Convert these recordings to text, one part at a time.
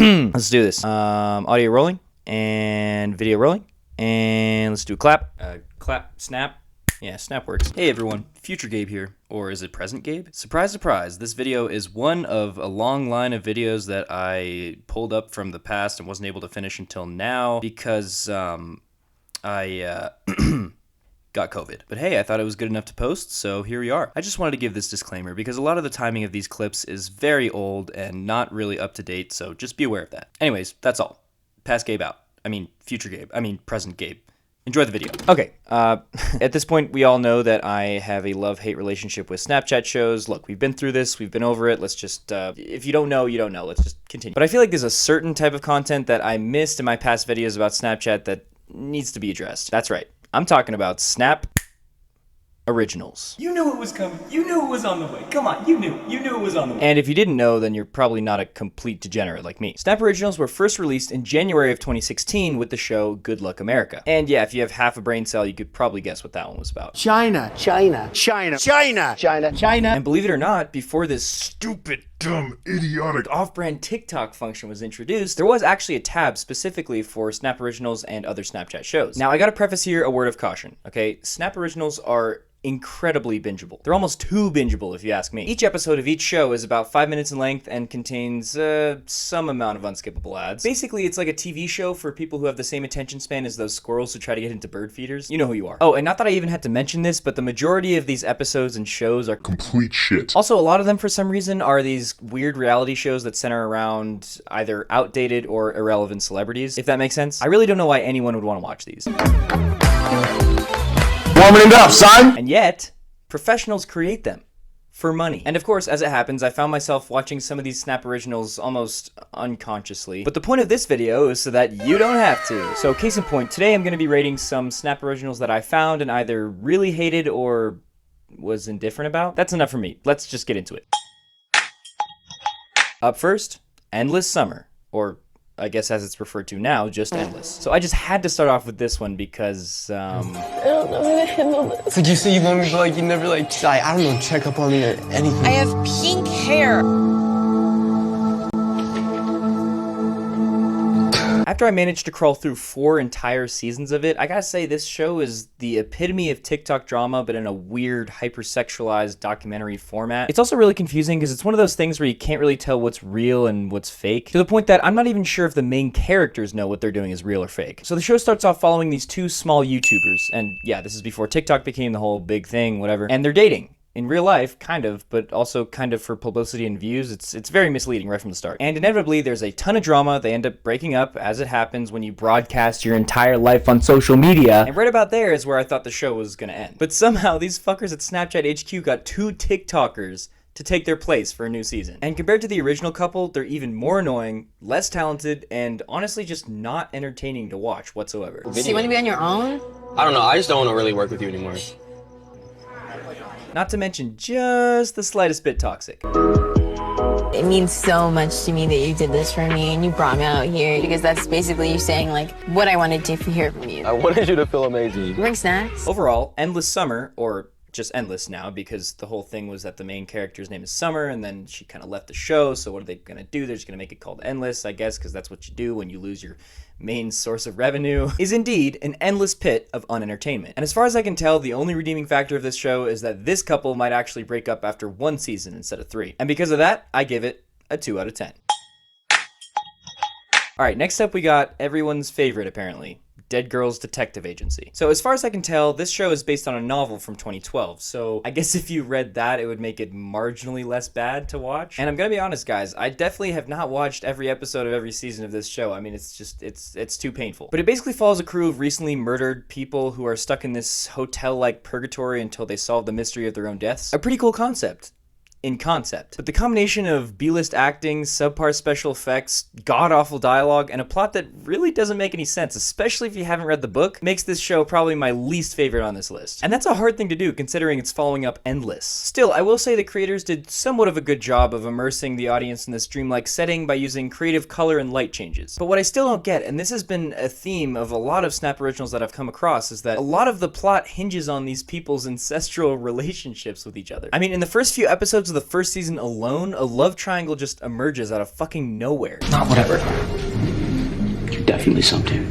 Let's do this. Audio rolling and video rolling. And let's do a clap. Clap, snap. Yeah, snap works. Hey everyone, future Gabe here. Or is it present Gabe? Surprise, surprise. This video is one of a long line of videos that I pulled up from the past and wasn't able to finish until now because I got COVID. But hey, I thought it was good enough to post, so here we are. I just wanted to give this disclaimer because a lot of the timing of these clips is very old and not really up to date, so just be aware of that. Anyways, that's all. Past Gabe out. I mean, future Gabe. I mean, present Gabe. Enjoy the video. Okay, at this point, we all know that I have a love-hate relationship with Snapchat shows. Look, we've been through this. We've been over it. Let's just, if you don't know, you don't know. Let's just continue. But I feel like there's a certain type of content that I missed in my past videos about Snapchat that needs to be addressed. That's right. I'm talking about Snap Originals. You knew it was coming. You knew it was on the way. Come on, you knew it was on the way. And if you didn't know, then you're probably not a complete degenerate like me. Snap Originals were first released in January of 2016 with the show Good Luck America. And yeah, if you have half a brain cell, you could probably guess what that one was about. China. And believe it or not, before this stupid, dumb, idiotic, off-brand TikTok function was introduced, there was actually a tab specifically for Snap Originals and other Snapchat shows. Now, I gotta preface here a word of caution, okay? Snap Originals are incredibly bingeable. They're almost too bingeable if you ask me. Each episode of each show is about 5 minutes in length and contains some amount of unskippable ads. Basically, it's like a TV show for people who have the same attention span as those squirrels who try to get into bird feeders. You know who you are. Oh, and not that I even had to mention this, but the majority of these episodes and shows are complete shit. Also, a lot of them for some reason are these weird reality shows that center around either outdated or irrelevant celebrities, if that makes sense. I really don't know why anyone would want to watch these. Warming it up, son! And yet, professionals create them for money. And of course, as it happens, I found myself watching some of these Snap Originals almost unconsciously. But the point of this video is so that you don't have to. So case in point, today I'm going to be rating some Snap Originals that I found and either really hated or was indifferent about. That's enough for me. Let's just get into it. Up first, Endless Summer, or I guess as it's referred to now, just Endless. So I just had to start off with this one because, I don't know how to handle this. It's like you say you love me, but like you never like, I don't know, check up on me or anything. I have pink hair. After I managed to crawl through 4 entire seasons of it, I gotta say this show is the epitome of TikTok drama, but in a weird, hypersexualized documentary format. It's also really confusing because it's one of those things where you can't really tell what's real and what's fake, to the point that I'm not even sure if the main characters know what they're doing is real or fake. So the show starts off following these 2 small YouTubers, and yeah, this is before TikTok became the whole big thing, whatever, and they're dating. In real life, kind of, but also kind of for publicity and views. It's very misleading right from the start. And inevitably, there's a ton of drama. They end up breaking up, as it happens when you broadcast your entire life on social media. And right about there is where I thought the show was gonna end. But somehow, these fuckers at Snapchat HQ got 2 TikTokers to take their place for a new season. And compared to the original couple, they're even more annoying, less talented, and honestly just not entertaining to watch whatsoever. So you want to be on your own? I don't know, I just don't want to really work with you anymore. Not to mention just the slightest bit toxic. It means so much to me that you did this for me and you brought me out here because that's basically you saying like what I wanted to hear from you. I wanted you to feel amazing. Bring snacks. Overall, Endless Summer, or just Endless now because the whole thing was that the main character's name is Summer and then she kind of left the show, so what are they gonna do? They're just gonna make it called Endless, I guess, because that's what you do when you lose your main source of revenue, is indeed an endless pit of unentertainment. And as far as I can tell, the only redeeming factor of this show is that this couple might actually break up after 1 season instead of 3. And because of that, I give it a 2 out of 10. Alright, next up we got everyone's favorite apparently, Dead Girls Detective Agency. So as far as I can tell, this show is based on a novel from 2012, so I guess if you read that, it would make it marginally less bad to watch. And I'm gonna be honest, guys, I definitely have not watched every episode of every season of this show. I mean, it's just, it's too painful. But it basically follows a crew of recently murdered people who are stuck in this hotel-like purgatory until they solve the mystery of their own deaths. A pretty cool concept. In concept. But the combination of B-list acting, subpar special effects, god-awful dialogue, and a plot that really doesn't make any sense, especially if you haven't read the book, makes this show probably my least favorite on this list. And that's a hard thing to do considering it's following up Endless. Still, I will say the creators did somewhat of a good job of immersing the audience in this dreamlike setting by using creative color and light changes. But what I still don't get, and this has been a theme of a lot of Snap Originals that I've come across, is that a lot of the plot hinges on these people's ancestral relationships with each other. I mean, in the first few episodes episodes of the first season alone, a love triangle just emerges out of fucking nowhere. Not whatever. You're definitely something.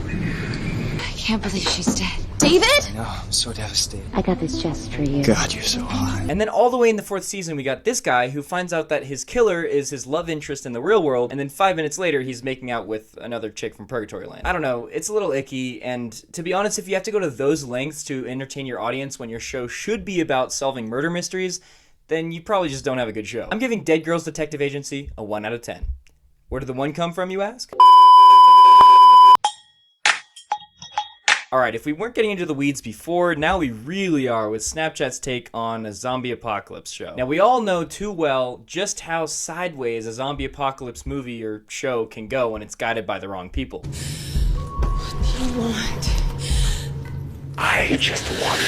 I can't believe she's dead. David? No, I'm so devastated. I got this just for you. God, you're so hot. And then all the way in the 4th season, we got this guy who finds out that his killer is his love interest in the real world, and then 5 minutes later, he's making out with another chick from Purgatory Land. I don't know, it's a little icky, and to be honest, if you have to go to those lengths to entertain your audience when your show should be about solving murder mysteries, then you probably just don't have a good show. I'm giving Dead Girls Detective Agency a 1 out of 10. Where did the 1 come from, you ask? Alright, if we weren't getting into the weeds before, now we really are with Snapchat's take on a zombie apocalypse show. Now, we all know too well just how sideways a zombie apocalypse movie or show can go when it's guided by the wrong people. What do you want? I just want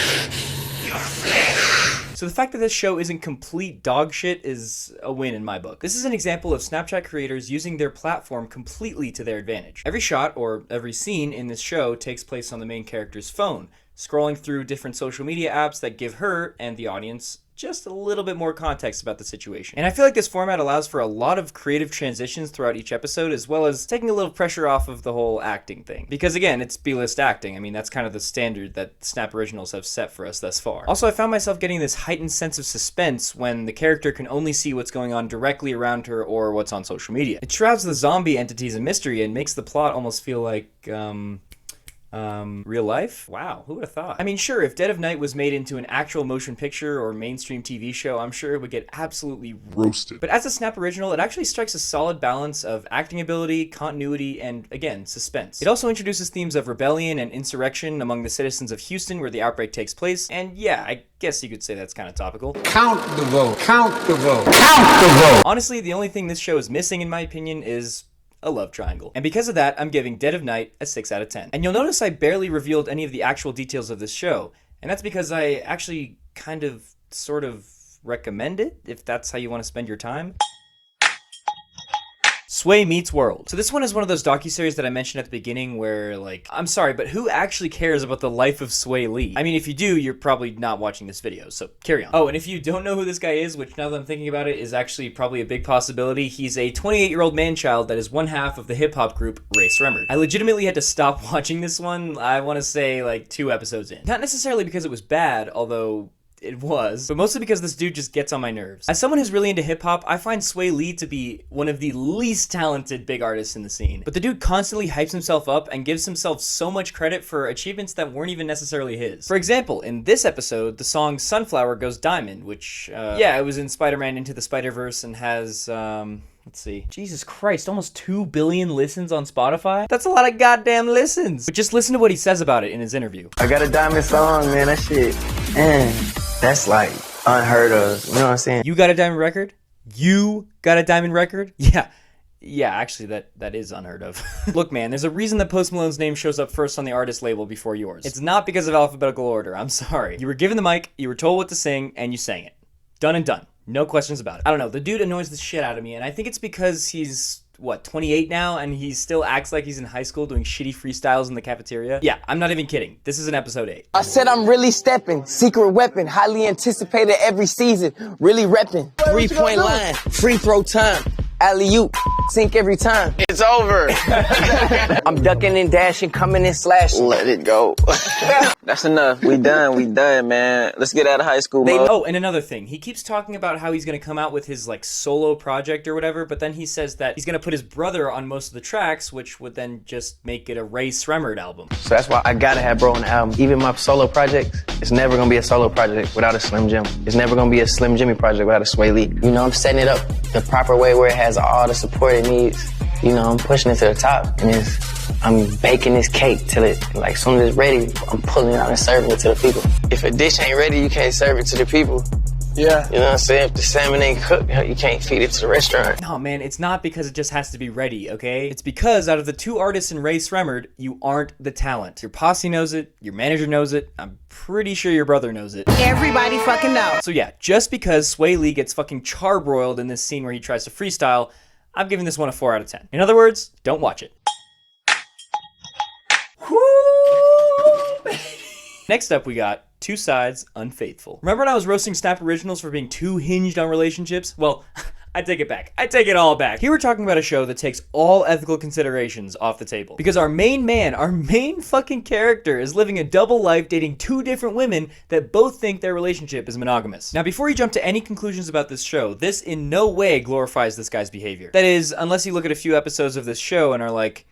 your flesh. So the fact that this show isn't complete dog shit is a win in my book. This is an example of Snapchat creators using their platform completely to their advantage. Every shot or every scene in this show takes place on the main character's phone, scrolling through different social media apps that give her and the audience just a little bit more context about the situation. And I feel like this format allows for a lot of creative transitions throughout each episode, as well as taking a little pressure off of the whole acting thing. Because again, it's B-list acting. I mean, that's kind of the standard that Snap Originals have set for us thus far. Also, I found myself getting this heightened sense of suspense when the character can only see what's going on directly around her or what's on social media. It shrouds the zombie entities in mystery and makes the plot almost feel like, real life? Wow, who would have thought? I mean, sure, if Dead of Night was made into an actual motion picture or mainstream TV show, I'm sure it would get absolutely roasted. But as a Snap original, it actually strikes a solid balance of acting ability, continuity, and, again, suspense. It also introduces themes of rebellion and insurrection among the citizens of Houston where the outbreak takes place, and yeah, I guess you could say that's kind of topical. Count the vote. Count the vote. Count the vote. Honestly, the only thing this show is missing, in my opinion, is a love triangle. And because of that, I'm giving Dead of Night a 6 out of 10. And you'll notice I barely revealed any of the actual details of this show, and that's because I actually kind of, sort of recommend it, if that's how you want to spend your time. Swae Meets World. So this one is one of those docuseries that I mentioned at the beginning where, like, I'm sorry, but who actually cares about the life of Swae Lee? I mean, if you do, you're probably not watching this video, so carry on. Oh, and if you don't know who this guy is, which now that I'm thinking about it is actually probably a big possibility, he's a 28-year-old man-child that is one half of the hip-hop group Ray Sremmurd. I legitimately had to stop watching this one, I want to say, like, 2 episodes in. Not necessarily because it was bad, although it was, but mostly because this dude just gets on my nerves. As someone who's really into hip-hop, I find Swae Lee to be one of the least talented big artists in the scene. But the dude constantly hypes himself up and gives himself so much credit for achievements that weren't even necessarily his. For example, in this episode, the song Sunflower Goes Diamond, which, yeah, it was in Spider-Man Into the Spider-Verse and has, let's see. Jesus Christ, almost 2 billion listens on Spotify? That's a lot of goddamn listens! But just listen to what he says about it in his interview. I got a diamond song, man. That shit, man, that's like unheard of. You know what I'm saying? You got a diamond record? You got a diamond record? Yeah, actually, that is unheard of. Look, man, there's a reason that Post Malone's name shows up first on the artist label before yours. It's not because of alphabetical order, I'm sorry. You were given the mic, you were told what to sing, and you sang it. Done and done. No questions about it. I don't know, the dude annoys the shit out of me, and I think it's because he's, what, 28 now, and he still acts like he's in high school doing shitty freestyles in the cafeteria? Yeah, I'm not even kidding. This is in episode 8. I said I'm really stepping. Secret weapon, highly anticipated every season. Really repping. 3-point line, free throw time. Alley-oop, sink every time. It's over. I'm ducking and dashing, coming and slashing. Let it go. That's enough. We done, man. Let's get out of high school, mode. Oh, and another thing. He keeps talking about how he's going to come out with his, like, solo project or whatever, but then he says that he's going to put his brother on most of the tracks, which would then just make it a Ray Sremmurd album. So that's why I gotta have bro on the album. Even my solo projects, it's never gonna be a solo project without a Slim Jim. It's never gonna be a Slim Jimmy project without a Swae Lee. You know, I'm setting it up the proper way where it has all the support it needs. You know, I'm pushing it to the top, and I'm baking this cake till it, like, as soon as it's ready, I'm pulling it out and serving it to the people. If a dish ain't ready, you can't serve it to the people. Yeah. You know what I'm saying? If the salmon ain't cooked, you can't feed it to the restaurant. No, man, it's not because it just has to be ready, okay? It's because out of the 2 artists in Ray Sremmurd, you aren't the talent. Your posse knows it, your manager knows it, I'm pretty sure your brother knows it. Everybody fucking knows. So yeah, just because Swae Lee gets fucking charbroiled in this scene where he tries to freestyle, I'm giving this one a 4 out of 10. In other words, don't watch it. Next up we got Two Sides, Unfaithful. Remember when I was roasting Snap Originals for being too hinged on relationships? Well, I take it back. I take it all back. Here we're talking about a show that takes all ethical considerations off the table. Because our main man, our main fucking character, is living a double life dating two different women that both think their relationship is monogamous. Now, before you jump to any conclusions about this show, this in no way glorifies this guy's behavior. That is, unless you look at a few episodes of this show and are like,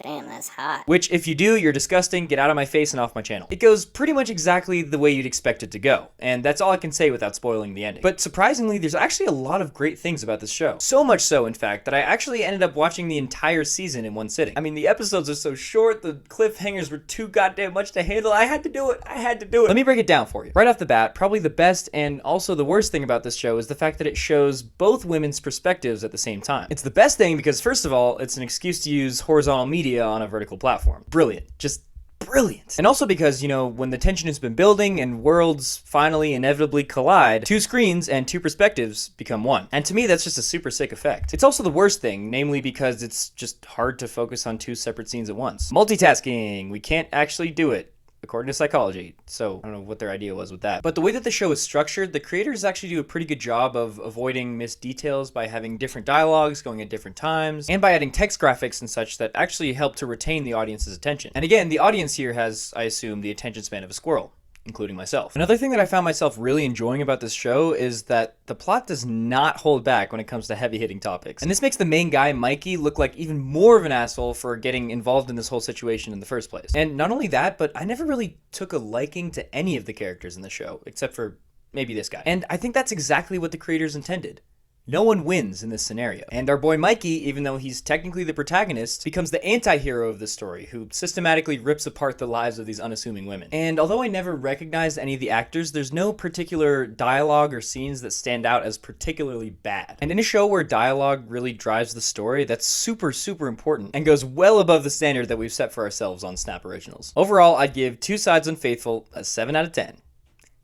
damn, that's hot. which, if you do, you're disgusting, get out of my face and off my channel. It goes pretty much exactly the way you'd expect it to go, and that's all I can say without spoiling the ending. But surprisingly, there's actually a lot of great things about this show. So much so, in fact, that I actually ended up watching the entire season in one sitting. I mean, the episodes are so short, the cliffhangers were too goddamn much to handle. I had to do it. Let me break it down for you. Right off the bat, probably the best and also the worst thing about this show is the fact that it shows both women's perspectives at the same time. It's the best thing because, first of all, it's an excuse to use horizontal media on a vertical platform. Brilliant. Just brilliant. And also because, you know, when the tension has been building and worlds finally inevitably collide, two screens and two perspectives become one. And to me, that's just a super sick effect. It's also the worst thing, namely because it's just hard to focus on two separate scenes at once. Multitasking. We can't actually do it, according to psychology. So I don't know what their idea was with that. But the way that the show is structured, the creators actually do a pretty good job of avoiding missed details by having different dialogues going at different times, and by adding text graphics and such that actually help to retain the audience's attention. And again, the audience here has, I assume, the attention span of a squirrel, including myself. Another thing that I found myself really enjoying about this show is that the plot does not hold back when it comes to heavy-hitting topics. And this makes the main guy, Mikey, look like even more of an asshole for getting involved in this whole situation in the first place. And not only that, but I never really took a liking to any of the characters in the show, except for maybe this guy. And I think that's exactly what the creators intended. No one wins in this scenario. And our boy Mikey, even though he's technically the protagonist, becomes the anti-hero of the story, who systematically rips apart the lives of these unassuming women. And although I never recognized any of the actors, there's no particular dialogue or scenes that stand out as particularly bad. And in a show where dialogue really drives the story, that's super, super important, and goes well above the standard that we've set for ourselves on Snap Originals. Overall, I'd give Two Sides Unfaithful a 7 out of 10.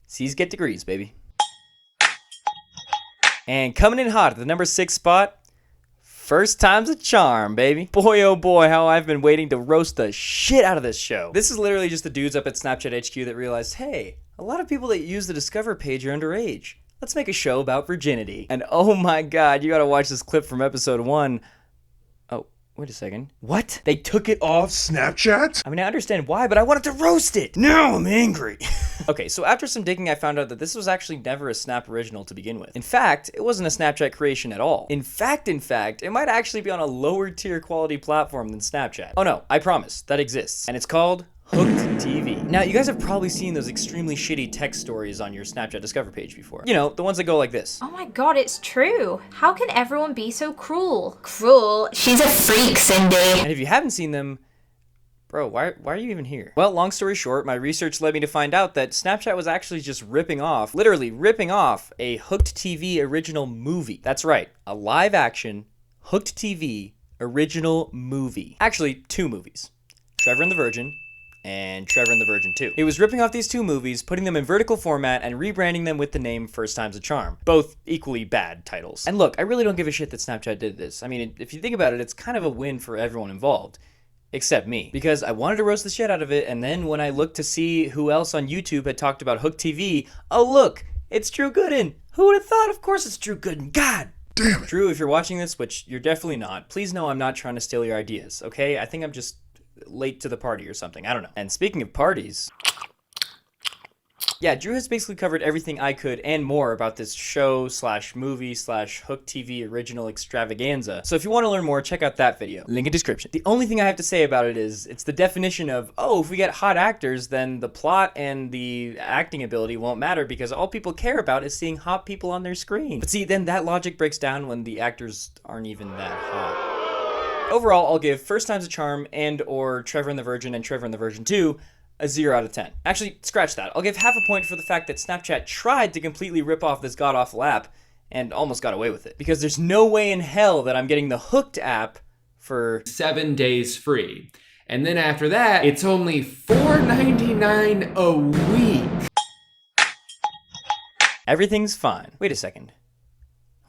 C's get degrees, baby. And coming in hot at the number 6 spot, First Time's a Charm, baby. Boy, oh boy, how I've been waiting to roast the shit out of this show. This is literally just the dudes up at Snapchat HQ that realized, hey, a lot of people that use the Discover page are underage. Let's make a show about virginity. And oh my god, you gotta watch this clip from episode 1. Oh, wait a second. What? They took it off Snapchat? I mean, I understand why, but I wanted to roast it. Now I'm angry. Okay, so after some digging, I found out that this was actually never a Snap original to begin with. In fact, it wasn't a Snapchat creation at all. In fact, it might actually be on a lower tier quality platform than Snapchat. Oh no, I promise, that exists. And it's called Hooked TV. Now, you guys have probably seen those extremely shitty text stories on your Snapchat Discover page before. You know, the ones that go like this. Oh my god, it's true. How can everyone be so cruel? Cruel? She's a freak, Cindy. And if you haven't seen them, bro, why are you even here? Well, long story short, my research led me to find out that Snapchat was actually just literally ripping off a Hooked TV original movie. That's right, a live action Hooked TV original movie. Actually, 2 movies. Trevor and the Virgin and Trevor and the Virgin 2. It was ripping off these 2 movies, putting them in vertical format, and rebranding them with the name First Time's a Charm. Both equally bad titles. And look, I really don't give a shit that Snapchat did this. I mean, if you think about it, it's kind of a win for everyone involved. Except me. Because I wanted to roast the shit out of it, and then when I looked to see who else on YouTube had talked about Hooked TV, oh look, it's Drew Gooden. Who would have thought? Of course it's Drew Gooden. God damn it. Drew, if you're watching this, which you're definitely not, please know I'm not trying to steal your ideas, okay? I think I'm just late to the party or something. I don't know. And speaking of parties, yeah, Drew has basically covered everything I could and more about this show / movie / Hooked TV original extravaganza. So if you want to learn more, check out that video. Link in description. The only thing I have to say about it is it's the definition of, oh, if we get hot actors, then the plot and the acting ability won't matter because all people care about is seeing hot people on their screen. But see, then that logic breaks down when the actors aren't even that hot. Overall, I'll give First Time's a Charm and or Trevor and the Virgin and Trevor and the Virgin 2 a 0 out of 10. Actually, scratch that. I'll give half a point for the fact that Snapchat tried to completely rip off this god-awful app and almost got away with it. Because there's no way in hell that I'm getting the Hooked app for 7 days free. And then after that, it's only $4.99 a week. Everything's fine. Wait a second.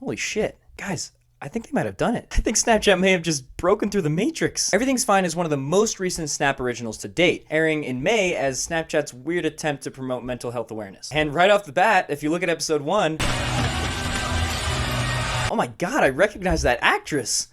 Holy shit. Guys, I think they might have done it. I think Snapchat may have just broken through the matrix. Everything's Fine is one of the most recent Snap originals to date, airing in May as Snapchat's weird attempt to promote mental health awareness. And right off the bat, if you look at episode 1, oh my god, I recognize that actress!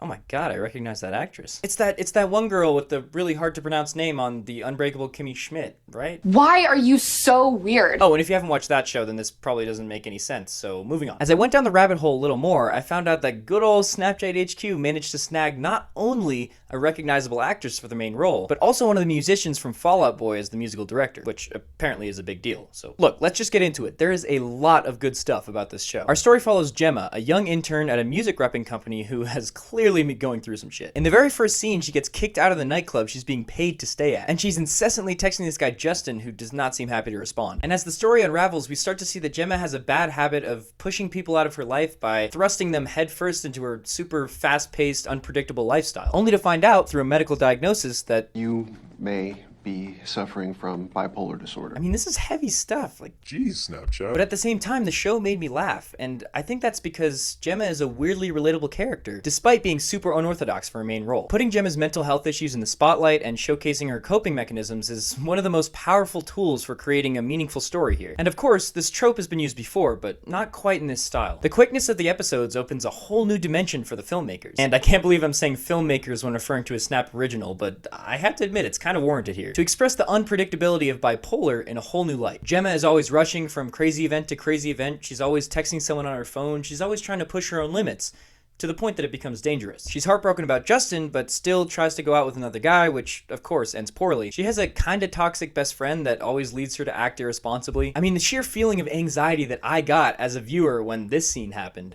Oh my god, I recognize that actress. It's that one girl with the really hard to pronounce name on The Unbreakable Kimmy Schmidt, right? Why are you so weird? Oh, and if you haven't watched that show, then this probably doesn't make any sense, so moving on. As I went down the rabbit hole a little more, I found out that good old Snapchat HQ managed to snag not only a recognizable actress for the main role, but also one of the musicians from Fall Out Boy as the musical director, which apparently is a big deal. So look, let's just get into it. There is a lot of good stuff about this show. Our story follows Gemma, a young intern at a music repping company who has clearly been going through some shit. In the very first scene, she gets kicked out of the nightclub she's being paid to stay at, and she's incessantly texting this guy Justin, who does not seem happy to respond. And as the story unravels, we start to see that Gemma has a bad habit of pushing people out of her life by thrusting them headfirst into her super fast-paced, unpredictable lifestyle, only to find out through a medical diagnosis that you may be suffering from bipolar disorder. I mean, this is heavy stuff. Like, geez, Snapchat. But at the same time, the show made me laugh, and I think that's because Gemma is a weirdly relatable character, despite being super unorthodox for her main role. Putting Gemma's mental health issues in the spotlight and showcasing her coping mechanisms is one of the most powerful tools for creating a meaningful story here. And of course, this trope has been used before, but not quite in this style. The quickness of the episodes opens a whole new dimension for the filmmakers. And I can't believe I'm saying filmmakers when referring to a Snap original, but I have to admit it's kind of warranted here. To express the unpredictability of bipolar in a whole new light. Gemma is always rushing from crazy event to crazy event. She's always texting someone on her phone. She's always trying to push her own limits, to the point that it becomes dangerous. She's heartbroken about Justin, but still tries to go out with another guy, which of course ends poorly. She has a kinda toxic best friend that always leads her to act irresponsibly. I mean, the sheer feeling of anxiety that I got as a viewer when this scene happened.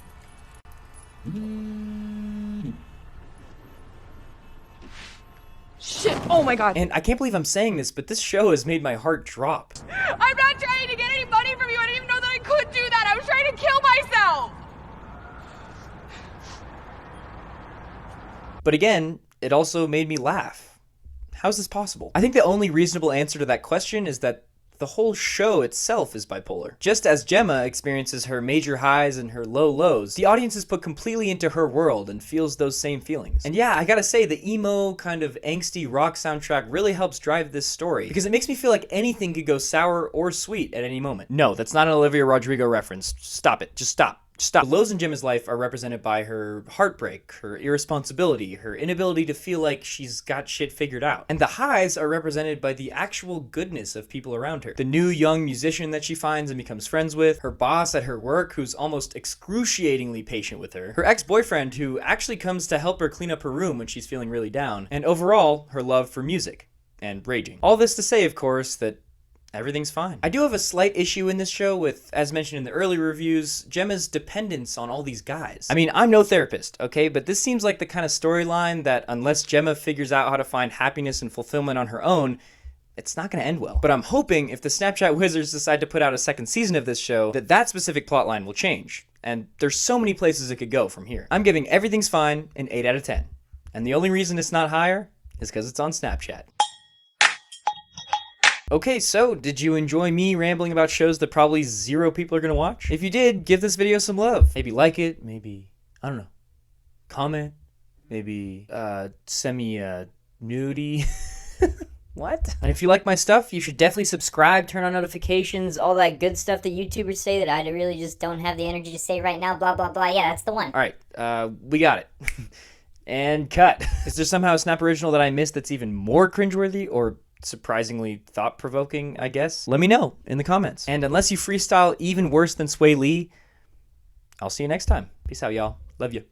Shit, oh my god. And I can't believe I'm saying this, but this show has made my heart drop. I'm not trying to get any money from you. I didn't even know that I could do that. I was trying to kill myself. But again, it also made me laugh. How's this possible? I think the only reasonable answer to that question is that the whole show itself is bipolar. Just as Gemma experiences her major highs and her low lows, the audience is put completely into her world and feels those same feelings. And yeah, I gotta say, the emo, kind of angsty rock soundtrack really helps drive this story, because it makes me feel like anything could go sour or sweet at any moment. No, that's not an Olivia Rodrigo reference. Stop it. Just stop. Stop. The lows in Gemma's life are represented by her heartbreak, her irresponsibility, her inability to feel like she's got shit figured out. And the highs are represented by the actual goodness of people around her. The new young musician that she finds and becomes friends with, her boss at her work who's almost excruciatingly patient with her ex-boyfriend who actually comes to help her clean up her room when she's feeling really down, and overall, her love for music and raging. All this to say, of course, that everything's fine. I do have a slight issue in this show with, as mentioned in the early reviews, Gemma's dependence on all these guys. I mean, I'm no therapist, okay? But this seems like the kind of storyline that unless Gemma figures out how to find happiness and fulfillment on her own, it's not going to end well. But I'm hoping if the Snapchat Wizards decide to put out a second season of this show, that specific plotline will change. And there's so many places it could go from here. I'm giving Everything's Fine an 8 out of 10. And the only reason it's not higher is because it's on Snapchat. Okay, so did you enjoy me rambling about shows that probably 0 people are going to watch? If you did, give this video some love. Maybe like it, maybe, I don't know, comment, maybe send me a nudie. What? And if you like my stuff, you should definitely subscribe, turn on notifications, All that good stuff that YouTubers say that I really just don't have the energy to say right now, blah, blah, blah. Yeah, that's the one. All right, we got it. And cut. Is there somehow a Snap original that I missed that's even more cringeworthy or surprisingly thought-provoking, I guess? Let me know in the comments. And unless you freestyle even worse than Swae Lee, I'll see you next time. Peace out, y'all. Love you.